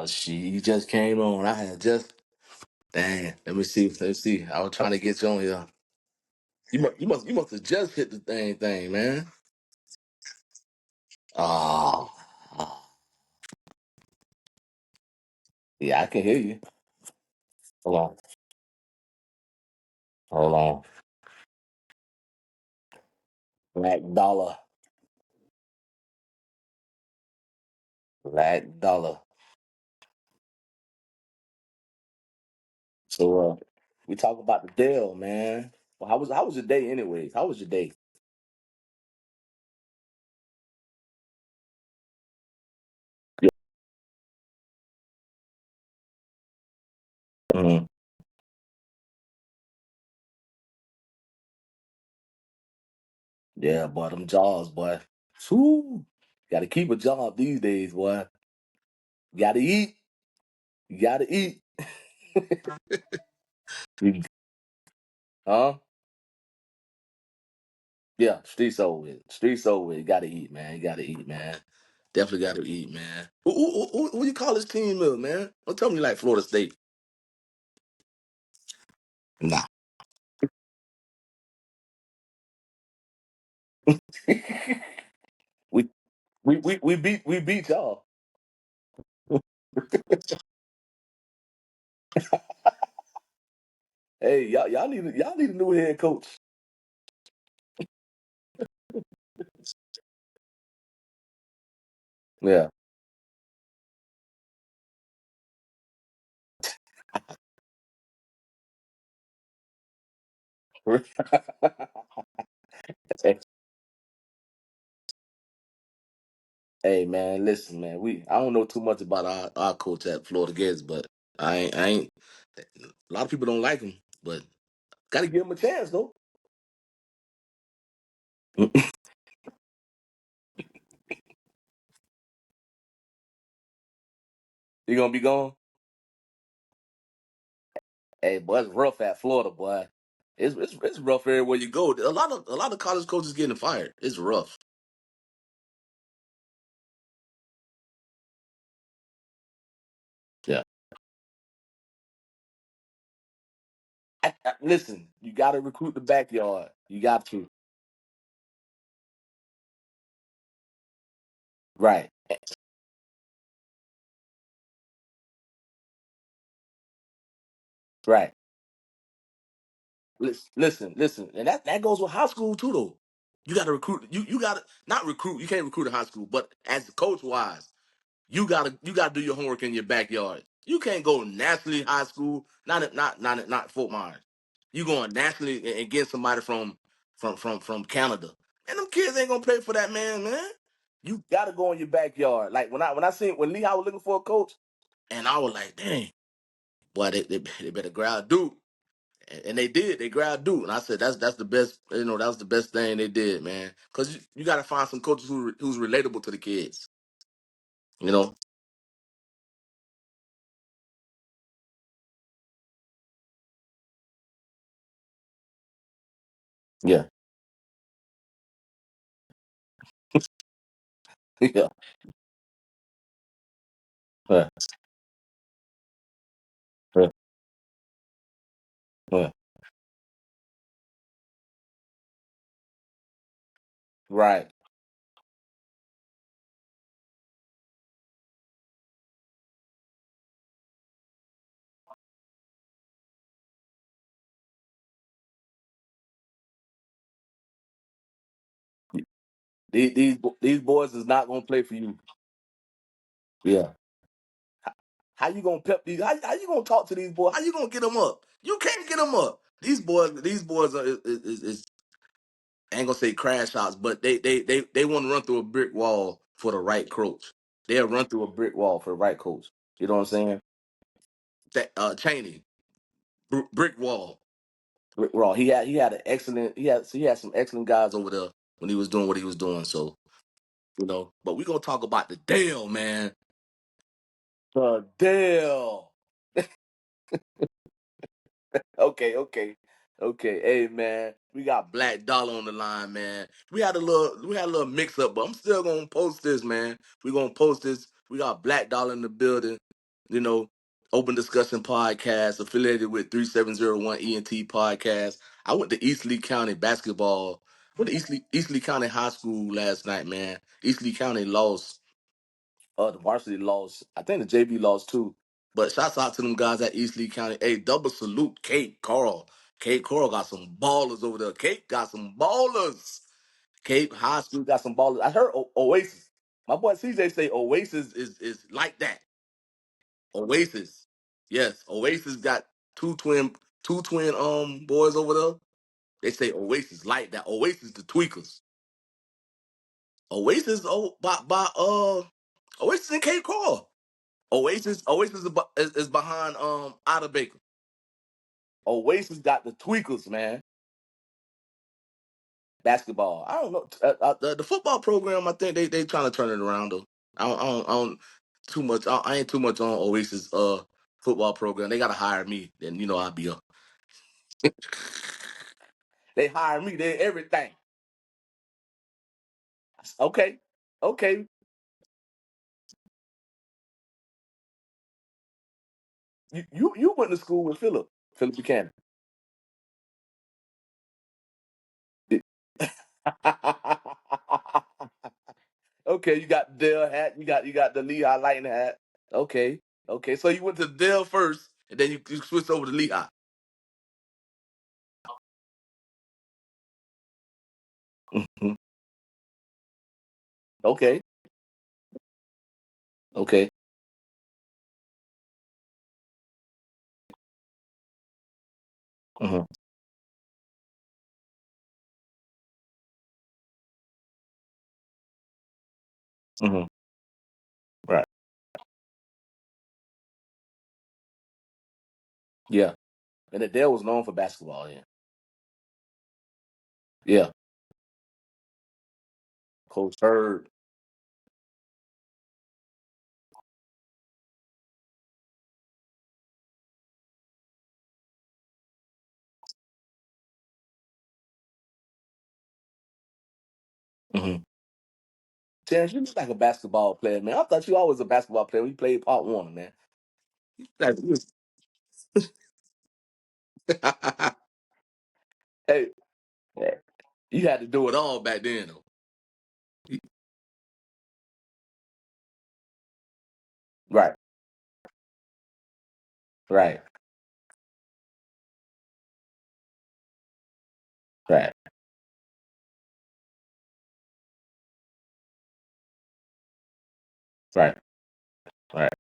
She just came on. I had just dang. Let me see. Let's see. I was trying to get you on here. You must have just hit the thing, man. Oh, yeah, I can hear you. Hold on, hold on. Black dollar, black dollar. So we talk about the Dell, man. Well, how was your day, anyways? How was your day? Yeah, mhm. Yeah, boy, them jobs, boy. Whew. Got to keep a job these days, boy. You got to eat. You got to eat. Huh? Yeah, streets over with. Streets over with. You gotta eat, man. You gotta eat, man. Definitely gotta eat, man. Who you call this team of, man? Don't tell me you like Florida State. Nah. we, we beat y'all. Hey, y'all need a new head coach. Yeah. hey, hey, man, listen, man. I don't know too much about our coach at Florida Gators, but I ain't a lot of people don't like him, but gotta give him a chance though. You gonna be gone? Hey, boy, it's rough at Florida, boy. It's rough everywhere you go. A lot of college coaches getting fired. It's rough. Yeah. Listen, you got to recruit the backyard. You got to. Right. Right. Listen, and that goes with high school too, though. You got to recruit. You got to not recruit. You can't recruit in high school, but as coach wise, you gotta do your homework in your backyard. You can't go nationally high school, not Fort Myers. You going nationally and get somebody from Canada. And them kids ain't gonna pay for that, man. You gotta go in your backyard. Like when I seen when Lehigh was looking for a coach, and I was like, dang, boy, they better grab Duke. And they did. They grabbed Duke, and I said that's the best. That was the best thing they did, man. Because you got to find some coaches who's relatable to the kids. You know. Yeah. Yeah. Yeah. Yeah. Yeah. Right. These boys is not gonna play for you. Yeah. How you gonna pep these? How you gonna talk to these boys? How you gonna get them up? You can't get them up. These boys is I ain't gonna say crash outs, but they want to run through a brick wall for the right coach. They'll run through a brick wall for the right coach. You know what I'm saying? That Cheney, brick wall. Brick wall. He had an excellent he had some excellent guys over there when he was doing what he was doing. So but we gonna talk about the Dale, man. The Dale. Okay. Hey man, we got Black Dollar on the line, man. We had a little mix up, but I'm still gonna post this, man. We gonna post this. We got Black Dollar in the building. You know, Open Discussion Podcast, affiliated with 3701 ENT Podcast. I went to East Lee County basketball. Went to East Lee County High School last night, man. East Lee County lost. The varsity lost. I think the JV lost too. But shouts out to them guys at East Lee County. Hey, double salute, Kate Carl. Kate Carl got some ballers over there. Kate got some ballers. Cape High School got some ballers. I heard Oasis. My boy CJ say Oasis is like that. Oasis. Yes, Oasis got two twin boys over there. They say Oasis like that. Oasis the tweakers. Oasis Oasis in Cape Coral. Oasis is behind Otter Baker. Oasis got the tweakers, man. Basketball. I don't know. The football program, I think they trying to turn it around though. I don't too much. I ain't too much on Oasis football program. They gotta hire me. Then I'll be up. They hire me. They everything. Okay. Okay. You went to school with Philip Buchanan. Okay, you got the Dell hat. You got the Lehigh Lightning hat. Okay. Okay. So you went to Dell first, and then you switched over to Lehigh. Mhm. Okay. Okay. Hmm. Hmm. Right. Yeah. And Adele was known for basketball. Yeah. Yeah. Coach Bird. Mm-hmm. Terrence, you look like a basketball player, man. I thought you always a basketball player when you played part one, man. Like, hey, yeah, you had to do it all back then, though. Right. Right. Right. Right. Right.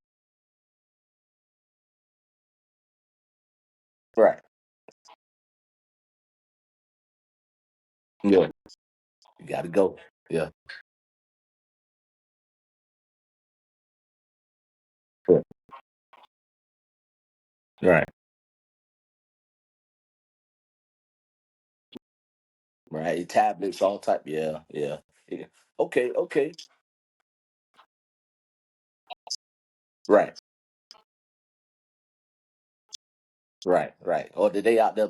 Right. Yeah. You got to go. Yeah. Yeah. Right. Right. Tablets, all type. Yeah. Yeah. Yeah. Okay. Okay. Right. Right. Right. Or did they out there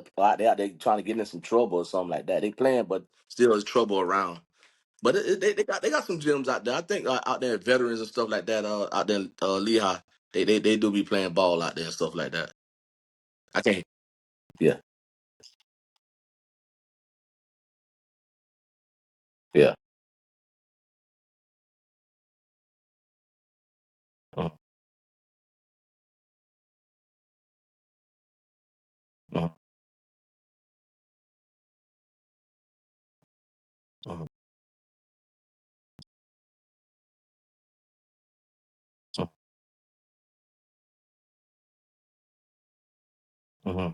trying to get in some trouble or something like that? They playing, but still there's trouble around. But they got some gyms out there. I think out there, veterans and stuff like that. Out there, Lehigh, they do be playing ball out there and stuff like that. I think. Yeah. Yeah. Uh-huh. Uh-huh. Uh-huh. Uh-huh. Uh-huh.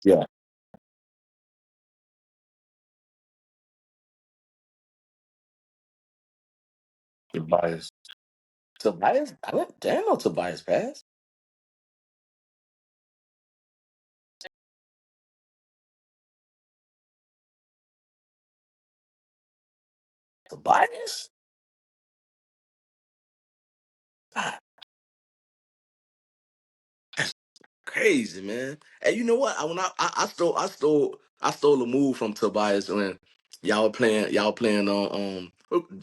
Yeah. Tobias. Tobias. I didn't know Tobias passed. Tobias. God, that's crazy, man. And you know what? When I stole I stole a move from Tobias when y'all playing on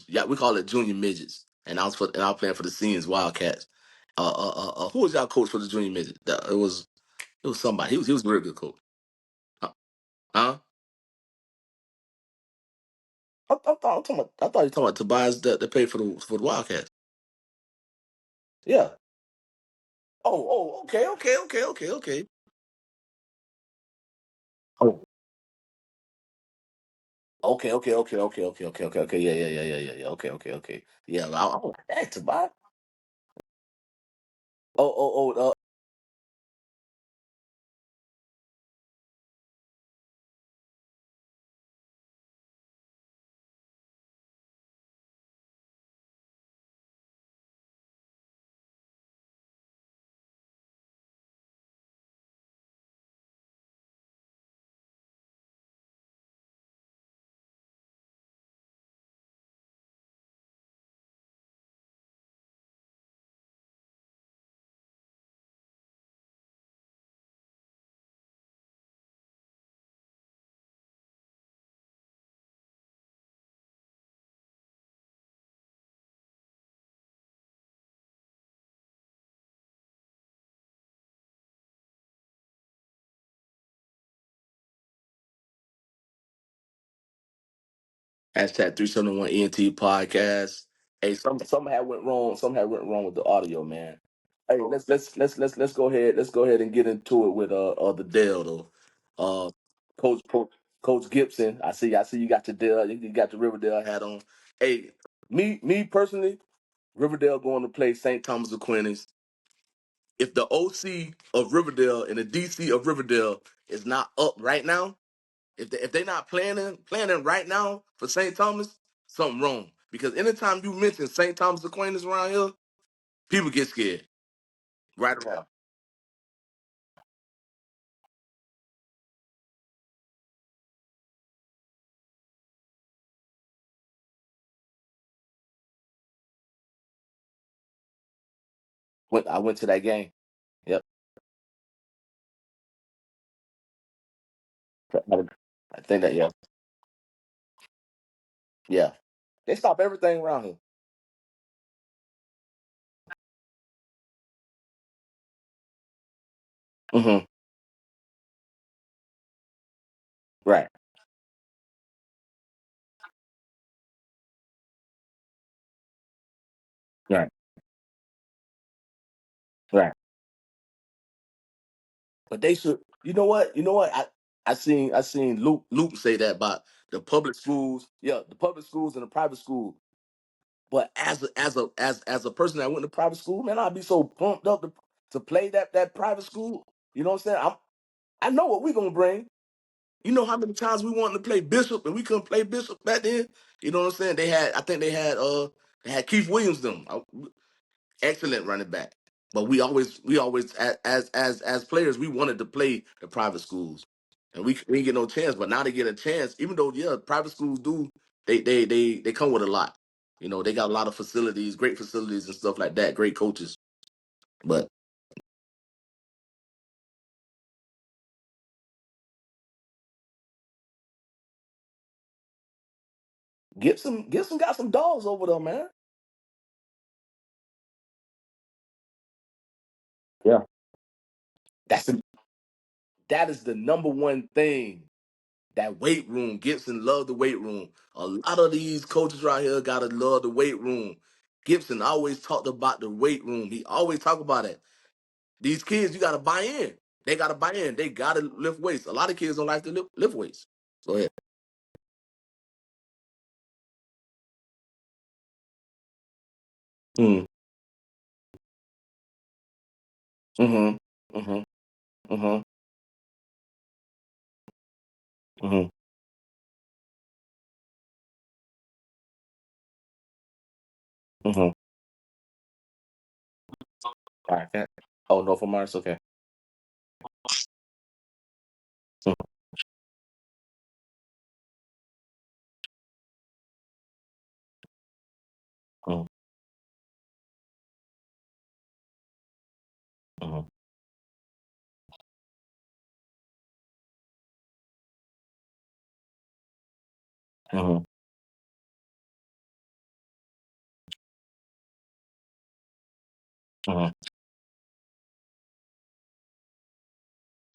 yeah, we call it junior midgets, and I was playing for the seniors Wildcats. Who was y'all coach for the junior midget? It was somebody. He was a very good coach. Uh, Huh? I thought you were talking about Tobias that paid for the Wildcats. Yeah. Okay, okay, okay, okay, okay. Oh, okay, okay, okay, okay, okay, okay, okay, okay. Yeah, yeah, yeah, yeah, yeah, yeah. Okay, okay, okay. Yeah, I was like, that Tobias. Oh. Hashtag 371 ENT podcast. Hey, some had went wrong. Some had went wrong with the audio, man. Hey, let's go ahead. Let's go ahead and get into it with the Dale though. Uh, Coach Gibson. I see you got your Dale. You got your Riverdale hat on. Hey, me personally, Riverdale going to play St. Thomas Aquinas. If the OC of Riverdale and the DC of Riverdale is not up right now, if they not planning right now for St. Thomas, something wrong. Because anytime you mention St. Thomas Aquinas around here, people get scared. Right around. I went to that game. Yep. I think that yeah. Yeah. They stop everything around here. Hmm. Right. Right. Right. But they should. You know what? You know what? I seen Luke say that about the public schools. Yeah, the public schools and the private school. But as a person that went to private school, man, I'd be so pumped up to play that private school. You know what I'm saying? I know what we're gonna bring. You know how many times we wanted to play Bishop and we couldn't play Bishop back then. You know what I'm saying? I think they had Keith Williams them, excellent running back. But we always as players we wanted to play the private schools, and we didn't get no chance. But now they get a chance, even though yeah, private schools do they come with a lot. You know, they got a lot of facilities, great facilities and stuff like that, great coaches. But Gibson got some dogs over there, man. Yeah, that's the, that is the number one thing. That weight room, Gibson loved the weight room. A lot of these coaches right here gotta love the weight room. Gibson always talked about the weight room. He always talk about it. These kids, you gotta buy in. They gotta buy in. They gotta lift weights. A lot of kids don't like to lift weights. Go ahead. Mm. Mm-hmm. Mm-hmm. Mm-hmm. Mm-hmm. Mm-hmm. All right. Oh, no for Mars. Okay. Mm-hmm. Mm-hmm. Mhm. Mhm.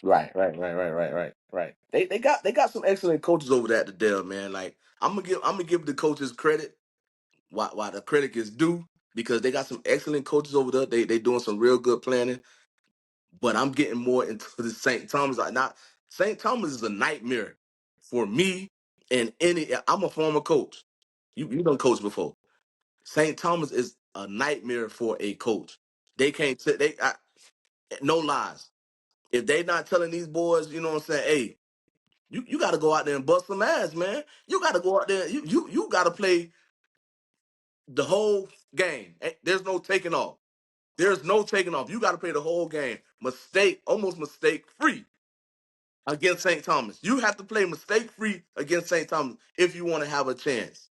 Right. They got some excellent coaches over there at the Dell, man. Like I'm gonna give the coaches credit why the credit is due because they got some excellent coaches over there. They doing some real good planning. But I'm getting more into the St. Thomas. Like not St. Thomas is a nightmare for me and any. I'm a former coach. You done coached before. St. Thomas is a nightmare for a coach. They can't say no lies. If they not telling these boys, you know what I'm saying, hey, you got to go out there and bust some ass, man. You got to go out there. You got to play the whole game. There's no taking off. There's no taking off. You got to play the whole game. Almost mistake free against St. Thomas. You have to play mistake free against St. Thomas if you want to have a chance.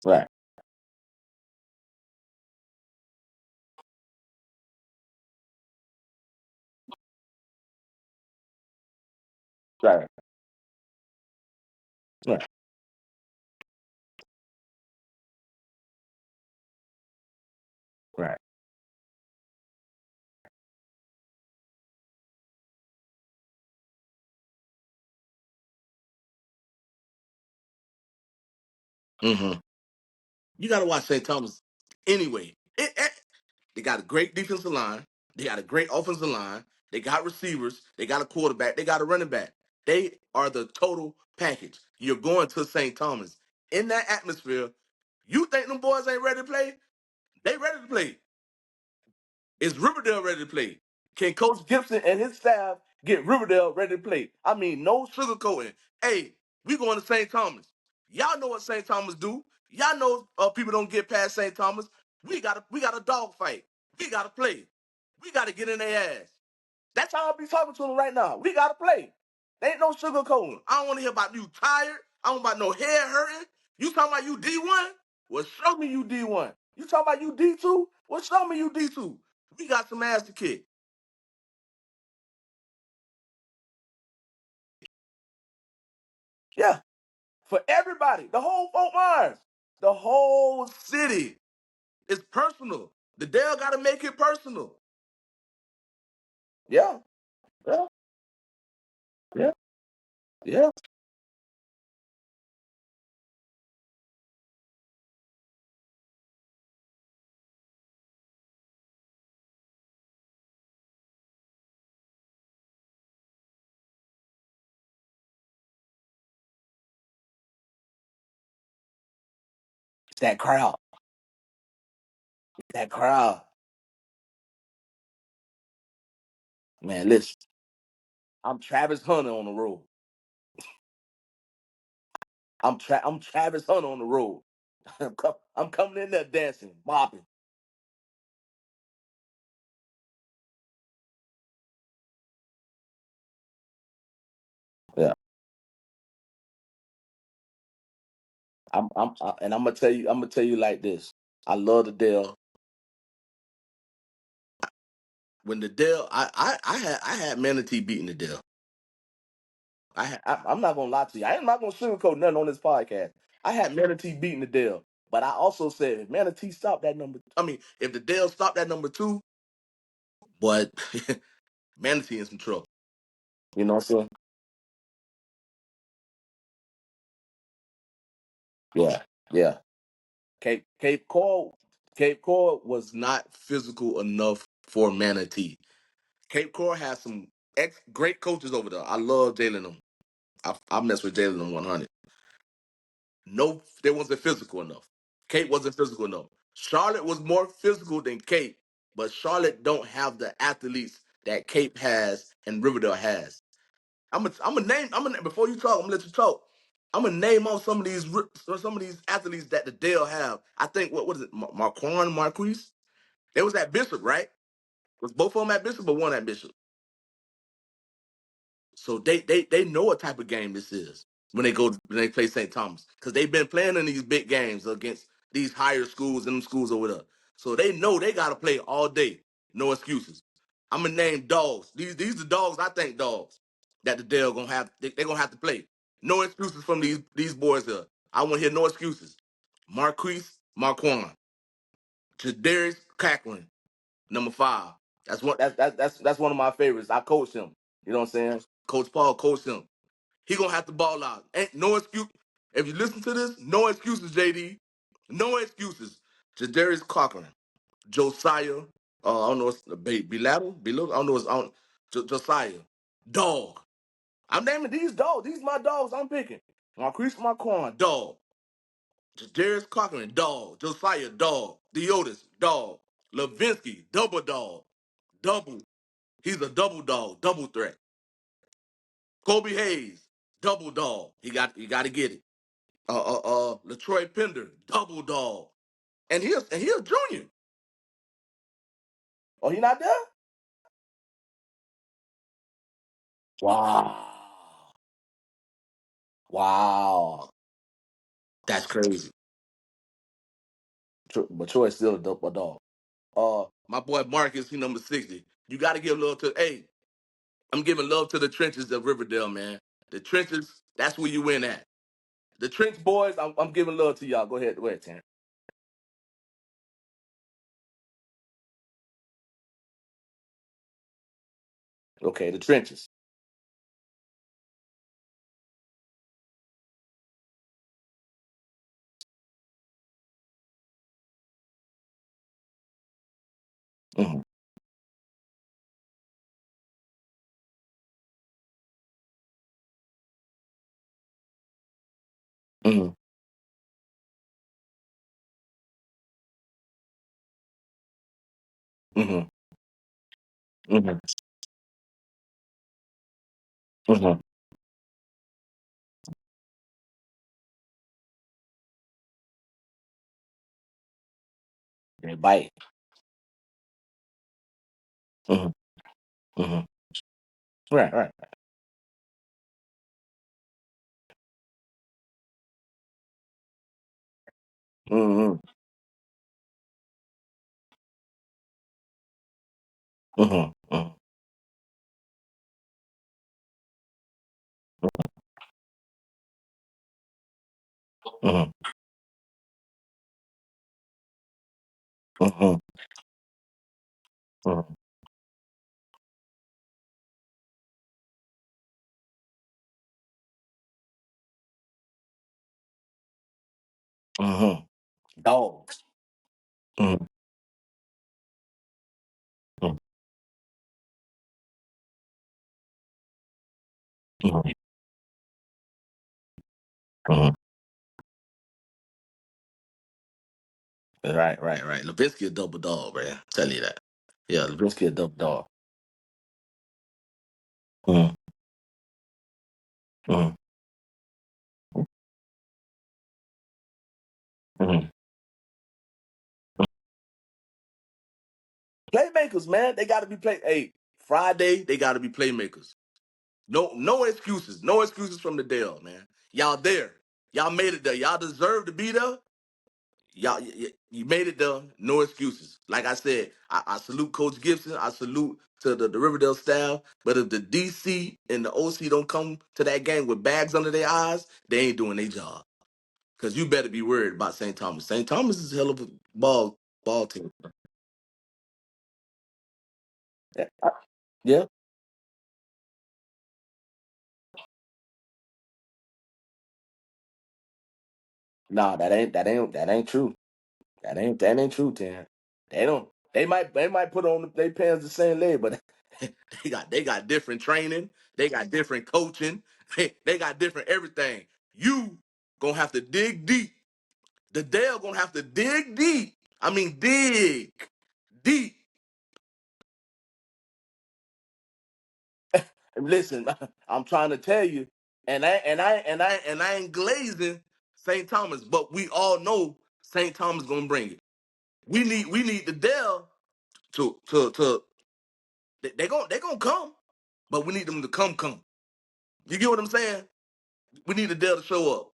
Right. Right. Right. Right. hmm You got to watch St. Thomas anyway. They got a great defensive line. They got a great offensive line. They got receivers. They got a quarterback. They got a running back. They are the total package. You're going to St. Thomas. In that atmosphere, you think them boys ain't ready to play? They ready to play. Is Riverdale ready to play? Can Coach Gibson and his staff get Riverdale ready to play? I mean, no sugarcoating. Hey, we going to St. Thomas. Y'all know what St. Thomas do. Y'all know people don't get past St. Thomas. We got a dog fight. We got to play. We got to get in their ass. That's how I'll be talking to them right now. We got to play. There ain't no sugarcoating. I don't want to hear about you tired. I don't want about no head hurting. You talking about you D1? Well, show me you D1. You talking about you D2? Well, show me you D2. We got some ass to kick. Yeah, for everybody, the whole Fort Myers, the whole city. It's personal. The Dale got to make it personal. Yeah, yeah, yeah, yeah. It's that crowd. That crowd. Man, listen, I'm Travis Hunter on the road. I'm Travis Hunter on the road. I'm coming in there dancing, bopping. Yeah, and I'm gonna tell you like this. I love the Dale. When the Dale, I had Manatee beating the Dale. I'm not gonna lie to you. I am not gonna sugarcoat nothing on this podcast. I had Manatee beating the Dale, but I also said if Manatee stopped that number. I mean, if the Dale stopped that number two, but Manatee in some trouble. You know what I'm saying? Yeah, yeah. Cape Coral, Cape Coral was not physical enough for Manatee. Cape Coral has some great coaches over there. I love Jalen them. I mess with Jalen them 100. No, they wasn't physical enough. Cape wasn't physical enough. Charlotte was more physical than Cape, but Charlotte don't have the athletes that Cape has and Riverdale has. I'm gonna before you talk, I'm gonna let you talk. I'm gonna name off some of these athletes that the Dale have. I think what is it, Marquand, Marquise? They was at Bishop, right? Was both of them at Bishop or one at Bishop? So they know what type of game this is when they play St. Thomas because they've been playing in these big games against these higher schools and them schools over there. So they know they gotta play all day. No excuses. I'm gonna name dogs. These the dogs I think dogs that the Dale gonna have. They gonna have to play. No excuses from these boys here. I want to hear no excuses. Marquise Marquand, Jadarius Cacklin, number 5. That's one of my favorites. I coached him. You know what I'm saying? Coach Paul coached him. He gonna have to ball out. Ain't no excuse. If you listen to this, no excuses, JD. No excuses. Jadarius Cochran, Josiah. I don't know what's Belittle. I don't know what's on. Josiah, dog. I'm naming these dogs. These my dogs. I'm picking. Marquise Marquand, dog. Jadarius Cochran, dog. Josiah, dog. Deotis, dog. Levinsky, double dog. Double. He's a double dog, double threat. Kobe Hayes, double dog. He got to get it. Latroy Pender, double dog. And he a junior. Oh, he not there? Wow. Wow. That's crazy. But Troy's still a double dog. My boy Marcus, he number 60. You got to give love to. Hey, I'm giving love to the trenches of Riverdale, man. The trenches, that's where you win at. The trench boys, I'm giving love to y'all. Go ahead, Terrence. Okay, the trenches. Hmm. Hmm. Hmm. Hmm. Hmm. They bite. Hmm. Hmm. Right. Hmm. Hmm. Hmm. Hmm. Hmm. Hmm. Hmm. Dogs. Hmm. Hmm. Hmm. Hmm. Right. Levinsky a double dog, man. Tell you that. Yeah, Levinsky a double dog. Hmm. Hmm. Hmm. Playmakers, man. They got to be play. Hey, Friday, they got to be playmakers. No excuses. No excuses from the Dale, man. Y'all there. Y'all made it there. Y'all deserve to be there. You made it there. No excuses. Like I said, I salute Coach Gibson. I salute to the Riverdale staff. But if the DC and the OC don't come to that game with bags under their eyes, they ain't doing their job. Because you better be worried about St. Thomas. St. Thomas is a hell of a ball team. Yeah. Yeah. Nah, that ain't true. That ain't true, Tan. They don't. They might put on their pants the same leg, but they got different training. They got different coaching. They got different everything. You gonna have to dig deep. The Dale gonna have to dig deep. I mean, dig deep. And listen, I'm trying to tell you, and I ain't glazing St. Thomas, but we all know St. Thomas gonna bring it. We need the Dale to they gonna come, but we need them to come. You get what I'm saying? We need the Dale to show up.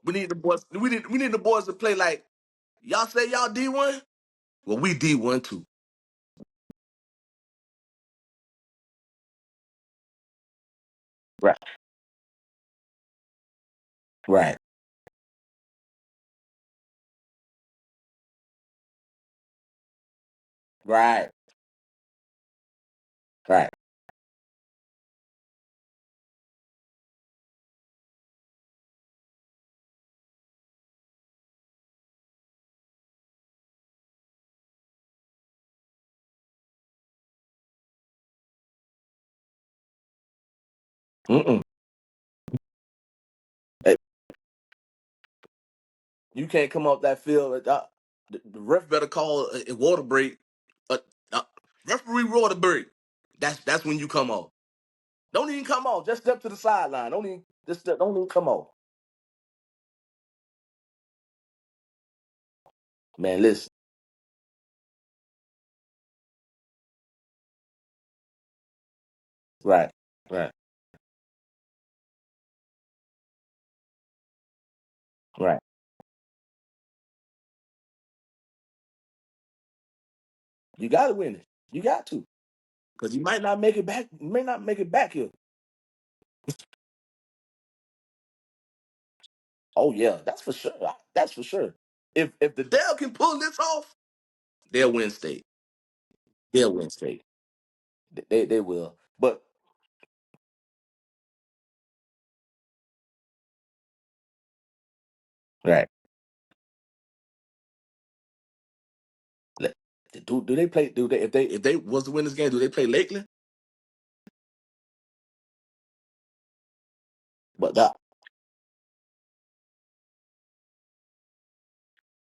We need the boys. We need the boys to play like y'all say y'all D1. Well, we D1 too. Right, right, right, right. Mm-mm. Hey, you can't come off that field. The ref better call a water break. Uh, uh, referee water break. That's when you come off. Don't even come off. Just step to the sideline. Don't even just step, don't even come off. Man, listen. Right, right, right. You got to win it. You got to, because you might not make it back. You may not make it back here. Oh yeah, that's for sure. That's for sure. If the Dell can pull this off, they'll win state. They'll win state. They will. But right. Let- do they play? Do they if they was to win this game? Do they play Lakeland? But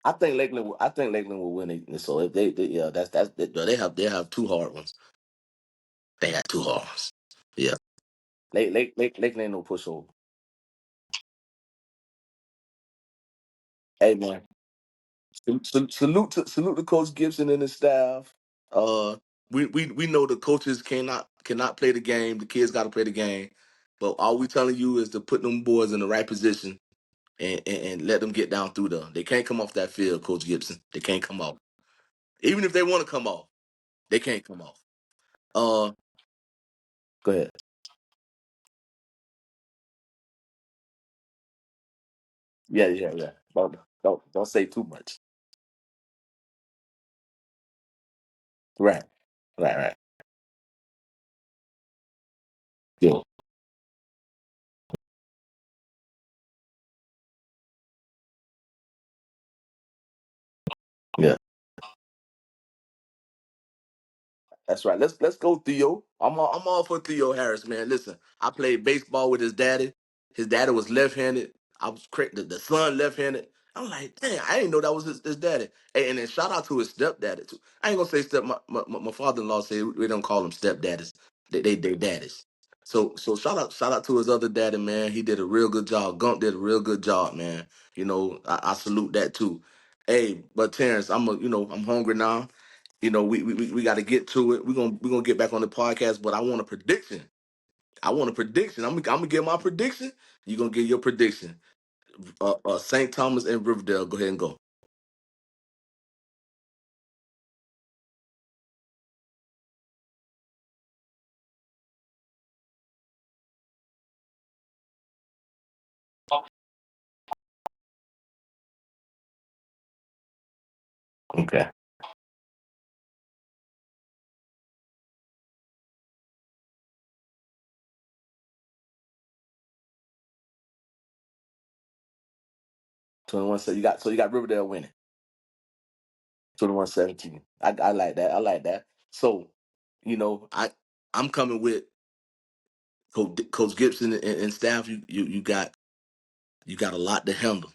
I think Lakeland will win it. So if yeah, they have two hard ones. They got two hard ones. Yeah. Lakeland ain't no pushover. Hey man, salute to Coach Gibson and his staff. Uh, we know the coaches cannot play the game. The kids got to play the game. But all we telling you is to put them boys in the right position and let them get down through there. They can't come off that field, Coach Gibson. They can't come off. Even if they want to come off, they can't come off. Uh, go ahead. Yeah, yeah, yeah. Don't say too much. Right, right, right. Yeah, yeah. That's right. Let's go, Theo. I'm all for Theo Harris, man. Listen, I played baseball with his daddy. His daddy was left-handed. I was the son left-handed. I'm like, damn, I didn't know that was his daddy. And then shout out to his stepdaddy too. I ain't gonna say step. My father-in-law said we don't call them stepdaddies. They daddies. So shout out to his other daddy, man. He did a real good job. Gump did a real good job, man. I salute that too. Hey, but Terrence, I'm hungry now. We got to get to it. We're gonna get back on the podcast, but I want a prediction. I want a prediction. I'm gonna get my prediction. You're gonna get your prediction. St. Thomas and Riverdale. Go ahead and go. 21. So you got Riverdale winning. 21-17. I like that. I like that. So, I'm coming with Coach Gibson and staff. You got a lot to handle.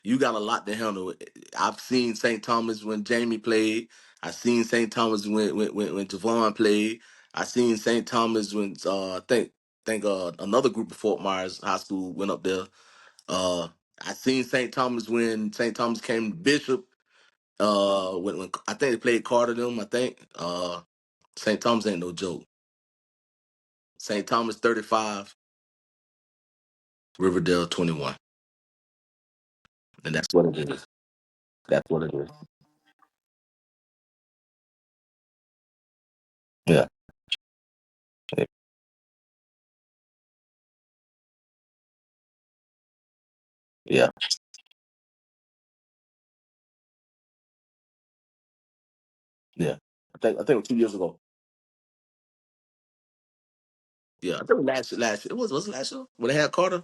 You got a lot to handle. I've seen St. Thomas when Jamie played. I seen St. Thomas when Javon played. I seen St. Thomas when I think another group of Fort Myers High School went up there. Uh, I seen St. Thomas when St. Thomas came to Bishop. When I think they played Carter them. I think St. Thomas ain't no joke. St. Thomas 35, Riverdale 21, and that's what it is. That's what it is. Yeah, yeah, yeah, yeah. I think it was 2 years ago. Yeah, I think it was last year. Was it last year when they had Carter?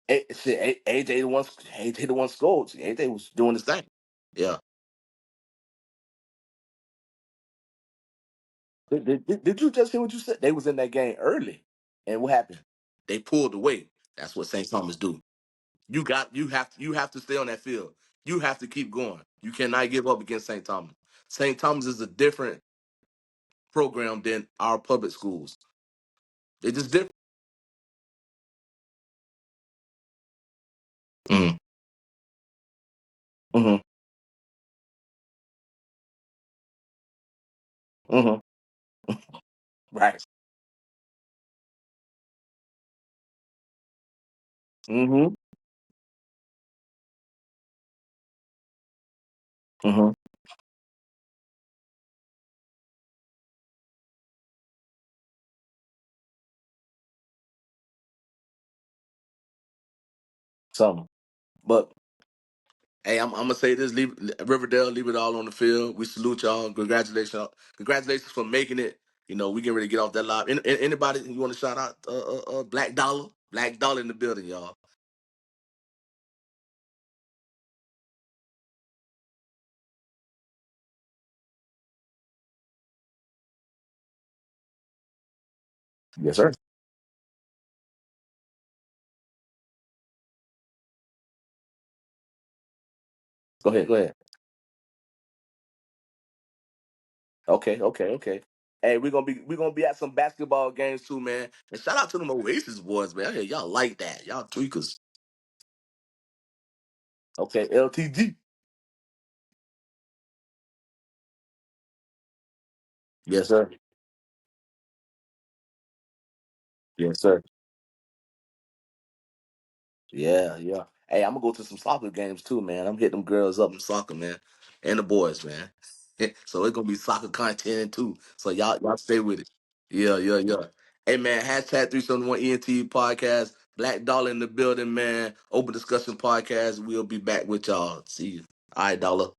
Shit, AJ the one scored. AJ was doing his thing. Yeah. Did you just hear what you said? They was in that game early, and what happened? They pulled away. That's what St. Thomas do. You have to stay on that field. You have to keep going. You cannot give up against St. Thomas. St. Thomas is a different program than our public schools. They're just different. Mm-hmm. Mm-hmm. Mm-hmm. Right. Mm-hmm. Mm-hmm. Something. But hey, I'm gonna say this: leave Riverdale, leave it all on the field. We salute y'all. Congratulations for making it. We get ready to get off that live. Anybody you want to shout out? Black Dollar in the building, y'all. Yes, sir. Go ahead. Go ahead. Okay. Okay. Okay. Hey, we're gonna be at some basketball games too, man. And shout out to them Oasis boys, man. Hey, y'all like that? Y'all tweakers. Okay, LTG. Yes, sir. Yes, sir. Yeah, yeah. Hey, I'm gonna go to some soccer games too, man. I'm hitting them girls up in soccer, man, and the boys, man. So it's gonna be soccer content too. So y'all stay with it. Yeah, yeah, yeah. Hey, man. Hashtag 371 ENT podcast. Black Dollar in the building, man. Open discussion podcast. We'll be back with y'all. See you. All right, Dollar.